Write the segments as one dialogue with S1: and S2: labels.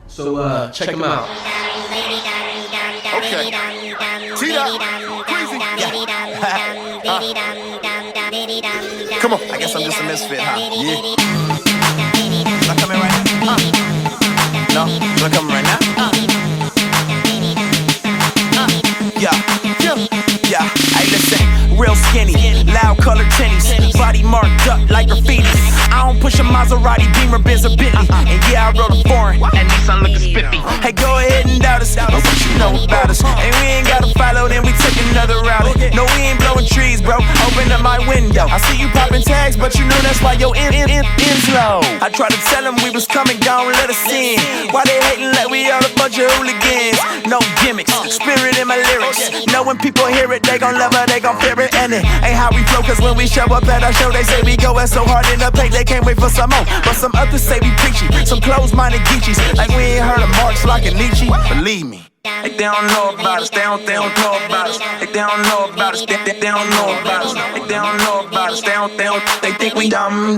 S1: So check them out.
S2: Okay. T-Dot. Crazy. Come on. I guess I'm just a misfit, huh? Yeah. Am I coming right now? No? Am I coming right now? Yeah. Hey, listen. Real skinny, loud colored tinnies, body marked up like graffiti. I don't push a Maserati, Beamer, Benz, or Bentley. And yeah, I rode a foreign, and Nissan looking spiffy. Hey, go ahead and doubt us, but what you know about us? And we ain't gotta follow, then we take another route. No, we ain't blowing trees, bro. Open up my window. I see you popping tags, but you know that's why your end's low. I tried to tell them we was coming, gone, let us in. Why they hating like we all a bunch of hooligans? No gimmicks, spirit in my lyrics. Know when people hear it, they gon' love it, they gon' fear it. And it ain't how we flow, cause when we show up at our show, they say we goin' so hard in the paint, they can't wait for some more. But some others say we preachy, some closed-minded geechies, like we ain't heard of Marx like a Nietzsche. Believe me. Like they don't know about us, they don't know about us. Like they don't know about us, they don't know about us. Like they don't know about us, they think we dumb,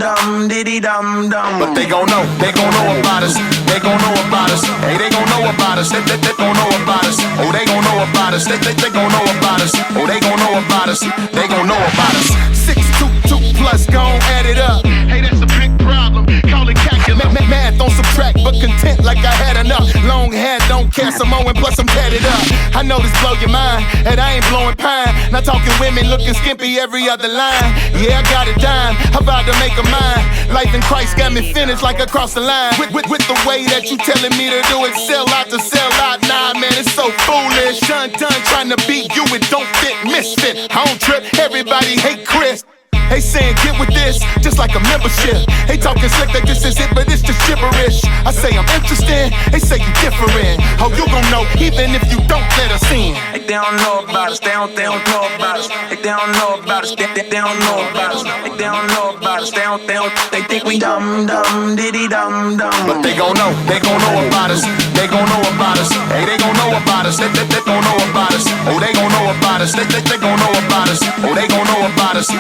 S2: diddy dumb. But they gon' know about us. They gon' know about us. Hey, they gon' know about us. They gon' know about us. Oh, they gon' know about us. They gon' know about us. Oh, they gon' know about us. They gon' know about us. 622 plus, gon' add it up. Hey, that's a big problem. Call it calculus. Math don't subtract, but content like I had enough. Long hair don't care, Samoan plus I'm tatted up. I know this blow your mind, and I ain't blowing pine. Not talking women looking skimpy every other line. Yeah, I got a dime, I'm about to make a mine. Life in Christ got me finished like across the line. With the way that you telling me to do it, sell out to sell out. Nah, man, it's so foolish. Done trying to beat you, it don't fit, misfit. I don't trip, everybody hate Chris. They saying get with this, just like a membership. They talking slick that this is it, but it's just gibberish. I say I'm interested, they say you different. Oh, you gon' know even if you don't let us in. They don't know about us, they don't know about us. They don't know about us, they don't know about us. They don't know about us, they think we dumb, diddy dumb. But they gon' know about us. They gon' know about us. Hey, they gon' know about us. They gon' know about us. Oh, they gon' know about us. They gon' know about us. Oh, they gon' know about us.